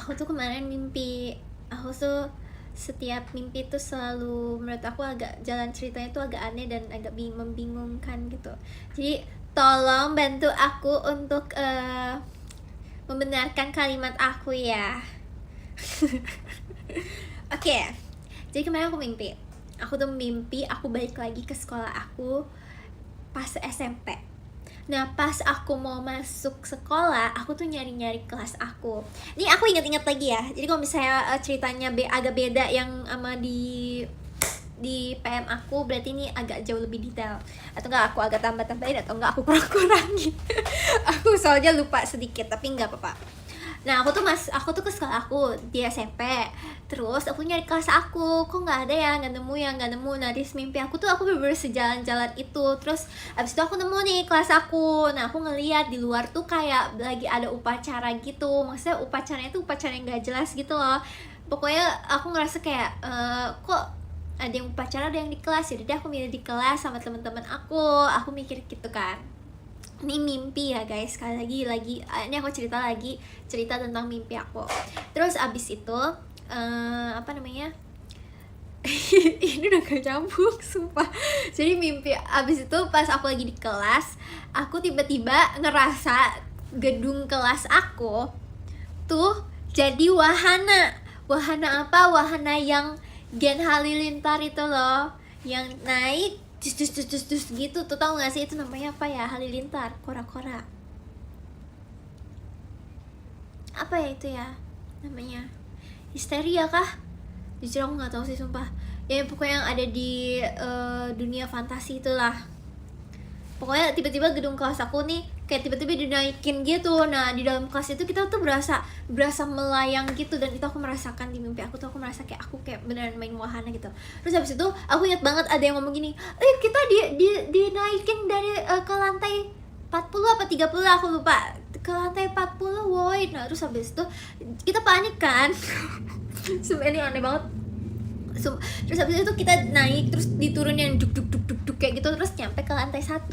Aku tuh kemarin mimpi, aku tuh setiap mimpi tuh selalu menurut aku agak jalan ceritanya tuh agak aneh dan agak membingungkan gitu. Jadi tolong bantu aku untuk membenarkan kalimat aku ya. Oke, jadi kemarin aku mimpi aku balik lagi ke sekolah aku pas SMP. Nah pas aku mau masuk sekolah, aku tuh nyari-nyari kelas aku. Ini aku inget-inget lagi ya. Jadi kalau misalnya ceritanya agak beda yang sama di PM aku, berarti ini agak jauh lebih detail. Atau enggak aku agak tambah-tambahin, atau enggak aku kurang-kurangin. Aku soalnya lupa sedikit, tapi enggak apa-apa. Nah aku tuh ke sekolah aku di SMP. Terus aku nyari kelas aku, kok nggak ada ya, nggak nemu. Nah di mimpi aku tuh aku bener-bener sejalan-jalan itu. Terus abis itu aku nemu nih kelas aku. Nah aku ngeliat di luar tuh kayak lagi ada upacara gitu. Maksudnya upacaranya tuh upacara yang nggak jelas gitu loh. Pokoknya aku ngerasa kayak kok ada yang upacara, ada yang di kelas. Jadi aku milih di kelas sama teman-teman aku. Aku mikir gitu kan, ini mimpi ya guys, sekali lagi ini aku cerita tentang mimpi aku. Terus abis itu apa namanya ini udah gak nyambung sumpah. Jadi mimpi abis itu pas aku lagi di kelas, aku tiba-tiba ngerasa gedung kelas aku tuh jadi wahana. Wahana apa? Wahana yang Gen Halilintar itu loh, yang naik dus gitu tuh, tau gak sih itu namanya apa ya? Halilintar, kora-kora, apa ya itu ya namanya? Histeria kah? Jujur aku nggak tahu sih sumpah. Ya pokoknya yang ada di dunia fantasi itulah. Pokoknya tiba-tiba gedung kelas aku nih kayak tiba-tiba dinaikin gitu. Nah di dalam kelas itu kita tuh berasa melayang gitu, dan itu aku merasakan di mimpi aku tuh. Aku merasa kayak aku kayak beneran main wahana gitu. Terus habis itu aku ingat banget ada yang ngomong gini, kita dinaikin dari ke lantai 40 apa 30, aku lupa, ke lantai 40 woi. Nah terus habis itu kita panik kan. Sumpah ini aneh banget. Terus habis itu kita naik, terus diturunin duk kayak gitu, terus nyampe ke lantai 1.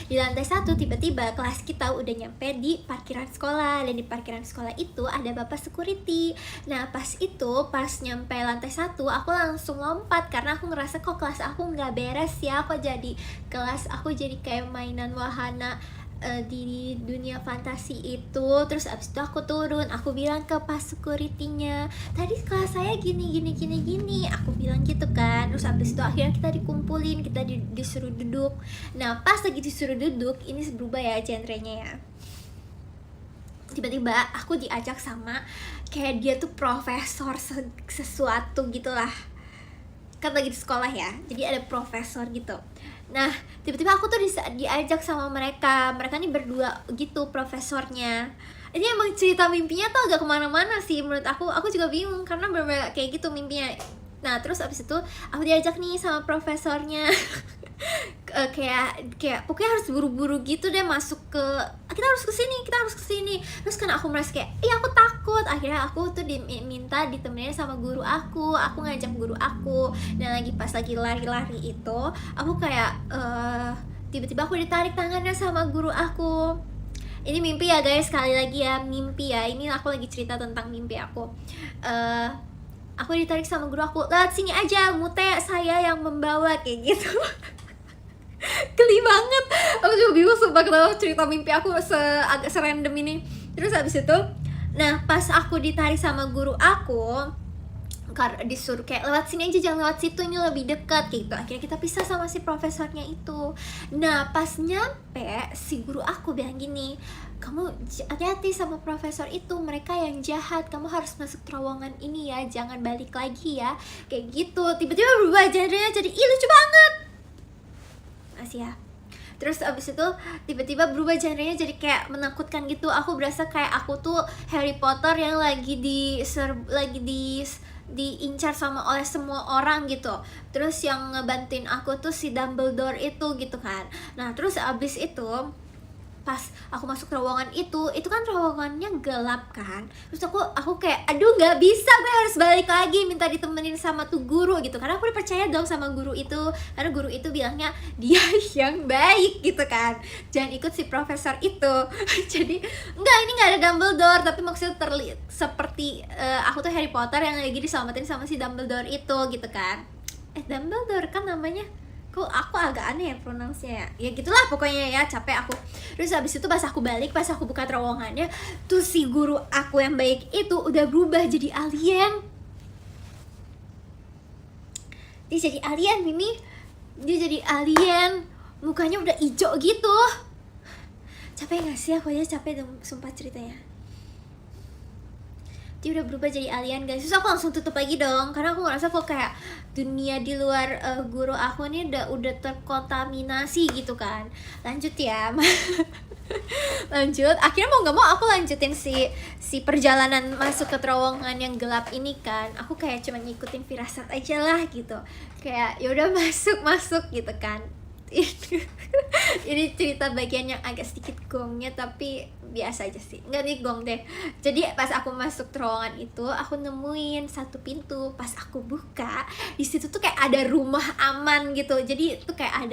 Di lantai 1 tiba-tiba kelas kita udah nyampe di parkiran sekolah, dan di parkiran sekolah itu ada bapak security. Nah pas nyampe lantai 1, aku langsung lompat karena aku ngerasa kok kelas aku nggak beres ya, kok jadi kelas aku jadi kayak mainan wahana di dunia fantasi itu. Terus abis itu aku turun, aku bilang ke pas security-nya, tadi kelas saya gini, aku bilang gitu kan. Terus abis itu akhirnya kita dikumpulin, kita disuruh duduk. Nah pas lagi disuruh duduk, ini berubah ya genrenya ya. Tiba-tiba aku diajak sama kayak dia tuh profesor sesuatu gitulah, kan lagi di sekolah ya, jadi ada profesor gitu. Nah tiba-tiba aku tuh diajak sama mereka nih berdua gitu, profesornya. Ini emang cerita mimpinya tuh agak kemana-mana sih menurut aku juga bingung karena bener-bener kayak gitu mimpinya. Nah terus abis itu aku diajak nih sama profesornya. kayak pokoknya harus buru-buru gitu deh masuk ke, kita harus kesini. Terus kan aku merasa kayak aku takut. Akhirnya aku tuh diminta ditemenin sama guru aku ngajak guru aku. Dan pas lagi lari-lari itu aku kayak tiba-tiba aku ditarik tangannya sama guru aku. Ini mimpi ya guys, sekali lagi ya, mimpi ya. Ini aku lagi cerita tentang mimpi aku. Aku ditarik sama guru aku, lewat sini aja, Mute, saya yang membawa, kayak gitu. Geli banget. Aku juga bingung sumpah kenapa cerita mimpi aku agak serandom ini. Terus habis itu, nah pas aku ditarik sama guru aku, karena disuruh kayak lewat sini aja, jangan lewat situ, ini lebih dekat kayak gitu. Akhirnya kita pisah sama si profesornya itu. Nah pas nyampe, si guru aku bilang gini, kamu hati-hati sama profesor itu, mereka yang jahat, kamu harus masuk terowongan ini ya, jangan balik lagi ya, kayak gitu. Tiba-tiba berubah genrenya jadi lucu banget. Masih ya. Terus abis itu tiba-tiba berubah genrenya jadi kayak menakutkan gitu. Aku berasa kayak aku tuh Harry Potter yang lagi diincar oleh semua orang gitu. Terus yang ngebantuin aku tuh si Dumbledore itu gitu kan. Nah terus abis itu pas aku masuk terowongan itu kan terowongannya gelap kan, terus aku kayak aduh nggak bisa, gue harus balik lagi minta ditemenin sama tuh guru gitu, karena aku udah percaya dong sama guru itu, karena guru itu bilangnya dia yang baik gitu kan, jangan ikut si profesor itu. Jadi enggak, ini nggak ada Dumbledore, tapi maksudnya seperti aku tuh Harry Potter yang lagi diselamatin sama si Dumbledore itu gitu kan. Dumbledore kan namanya, kok aku agak aneh ya pronounce-nya ya gitulah pokoknya ya, capek aku. Terus habis itu pas aku balik, pas aku buka terowongannya tuh, si guru aku yang baik itu udah berubah jadi alien. Dia jadi alien, Mimi, dia jadi alien, mukanya udah hijau gitu. Capek gak sih? Aku aja capek dong, sumpah ceritanya. Dia udah berubah jadi alien guys. Terus aku langsung tutup lagi dong, karena aku ngerasa kok kayak dunia di luar guru aku nih udah terkontaminasi gitu kan. Lanjut ya. Lanjut, akhirnya mau nggak mau aku lanjutin si perjalanan masuk ke terowongan yang gelap ini kan. Aku kayak cuma ngikutin firasat aja lah gitu, kayak yaudah masuk gitu kan. Ini cerita bagian yang agak sedikit gongnya, tapi biasa aja sih, nggak nih gong deh. Jadi pas aku masuk terowongan itu, aku nemuin satu pintu. Pas aku buka, di situ tuh kayak ada rumah aman gitu. Jadi tuh kayak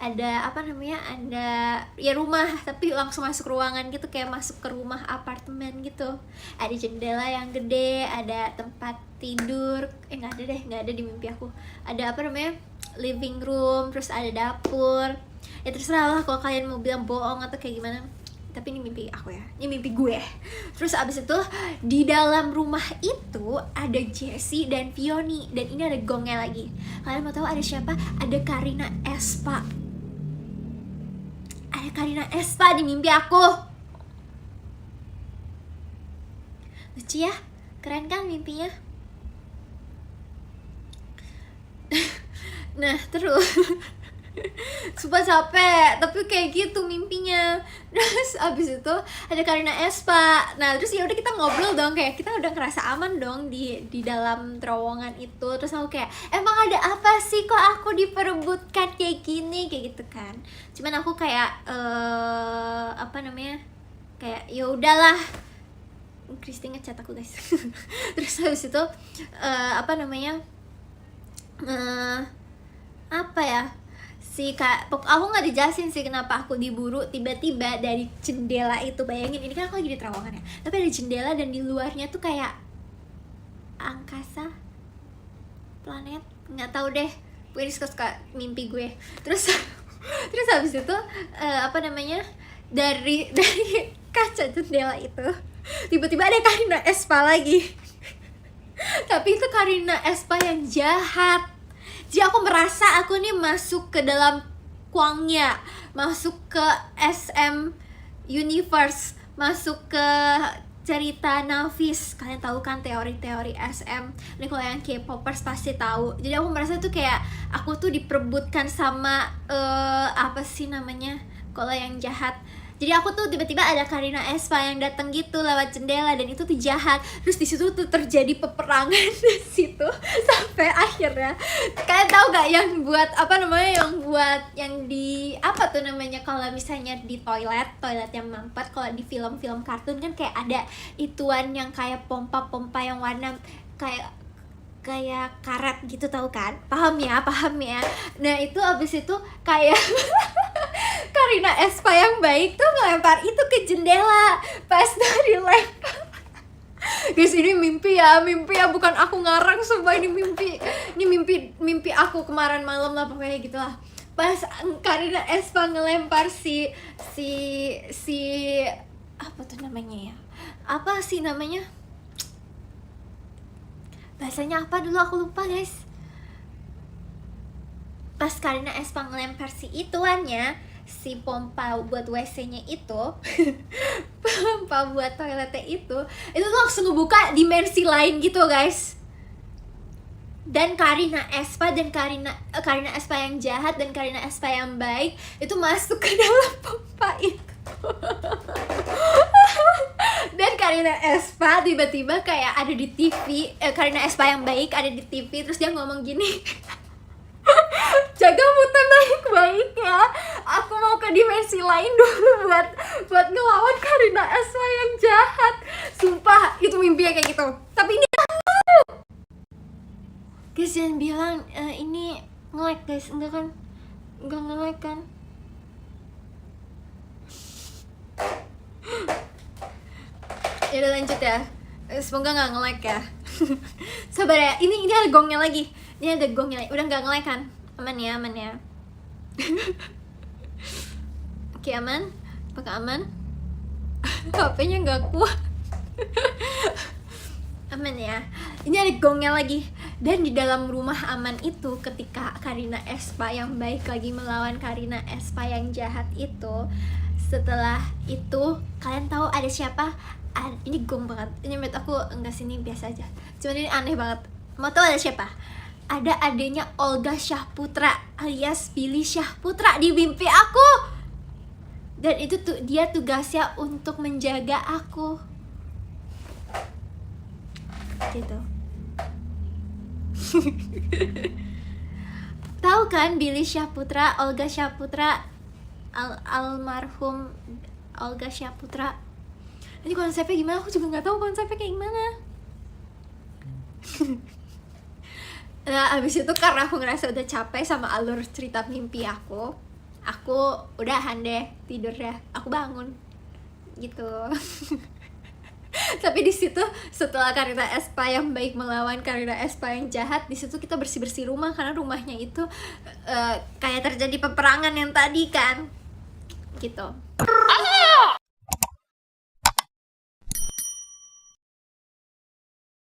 ada apa namanya, ada ya rumah, tapi langsung masuk ruangan gitu, kayak masuk ke rumah apartemen gitu. Ada jendela yang gede, ada tempat tidur. Nggak ada di mimpi aku. Ada apa namanya, living room, terus ada dapur. Ya terserah lah kalau kalian mau bilang bohong atau kayak gimana, tapi ini mimpi aku ya, ini mimpi gue. Terus abis itu di dalam rumah itu ada Jessie dan Vioni, dan ini ada gongnya lagi. Kalian mau tahu ada siapa? Ada Karina Espa. Ada Karina Espa di mimpi aku. Lucu ya, keren kan mimpinya. Nah terus sumpah capek, tapi kayak gitu mimpinya. Terus abis itu ada Karina Espa. Nah terus ya udah kita ngobrol dong, kayak kita udah ngerasa aman dong di dalam terowongan itu. Terus aku kayak, emang ada apa sih kok aku diperebutkan kayak gini, kayak gitu kan. Cuman aku kayak apa namanya, kayak ya udahlah. Christy ngechat aku guys. Terus habis itu apa namanya, apa ya, aku nggak dijelasin sih kenapa aku diburu tiba-tiba dari jendela itu. Bayangin, ini kan aku lagi di terowongan ya, tapi ada jendela dan di luarnya tuh kayak angkasa, planet, nggak tahu deh. Gue suka mimpi gue. Terus habis itu apa namanya, dari kaca jendela itu tiba-tiba ada Karina Espa lagi. Tapi itu Karina Espa yang jahat. Jadi aku merasa aku nih masuk ke dalam kuangnya, masuk ke SM Universe, masuk ke cerita Nafis. Kalian tahu kan teori-teori SM? Ini kalau yang K-popers pasti tahu. Jadi aku merasa tuh kayak aku tuh diperebutkan sama apa sih namanya, kalau yang jahat. Jadi aku tuh tiba-tiba ada Karina Espa yang datang gitu lewat jendela, dan itu tuh jahat. Terus di situ tuh terjadi peperangan di situ sampai akhirnya. Kalian tahu gak yang buat apa namanya, yang di apa tuh namanya, kalau misalnya di toilet yang mampet, kalau di film-film kartun kan kayak ada ituan yang kayak pompa-pompa yang warna kayak karet gitu, tahu kan? Paham ya? Nah itu abis itu kayak Karina Espa yang baik tuh ngelempar itu ke jendela. Pas dari lempar, guys, ini mimpi ya, bukan aku ngarang, sumpah ini mimpi aku kemarin malam lah pokoknya gitulah. Pas Karina Espa ngelempar si apa tuh namanya ya, apa sih namanya, bahasanya apa dulu aku lupa guys. Pas Karina Espa ngelempar si ituannya, si pompa buat WC-nya itu, pompa buat toiletnya itu tuh langsung ngebuka dimensi lain gitu guys. Dan Karina Espa yang jahat dan Karina Espa yang baik itu masuk ke dalam pompa itu. Dan Karina Espa tiba-tiba kayak ada di TV, Karina Espa yang baik ada di TV, terus dia ngomong gini, jaga muta baik-baik ya, aku mau ke dimensi lain dulu buat ngelawan Karina Espa yang jahat. Sumpah itu mimpi kayak gitu. Tapi ini guys, jangan bilang ini nge-lag guys. Enggak kan? Enggak nge-lag kan? Ya udah lanjut ya. Semoga nggak nge-lag ya. Sabar ya. Ini ada gongnya lagi. Ini ada gongnya. Udah nggak nge-lag kan? Aman ya, aman ya. Oke, aman. Apakah aman? HP-nya nggak kuat. Aman ya. Ini ada gongnya lagi. Dan di dalam rumah aman itu, ketika Karina Espa yang baik lagi melawan Karina Espa yang jahat itu, setelah itu kalian tahu ada siapa? Ini gong banget. Ini menurut aku enggak, sini biasa aja. Cuman ini aneh banget. Mau tahu ada siapa? Ada adanya Olga Syahputra alias Billy Syahputra di mimpi aku. Dan itu tuh dia tugasnya untuk menjaga aku. Gitu. Tahu kan Billy Syahputra, Olga Syahputra, almarhum Olga Syahputra. Ini konsepnya gimana? Aku juga nggak tahu konsepnya kayak gimana. Nah, abis itu karena aku ngerasa udah capek sama alur cerita mimpi aku udahan deh, tidur deh, aku bangun gitu. Tapi di situ setelah Karina Espa yang baik melawan Karina Espa yang jahat, di situ kita bersih rumah karena rumahnya itu kayak terjadi peperangan yang tadi kan, gitu.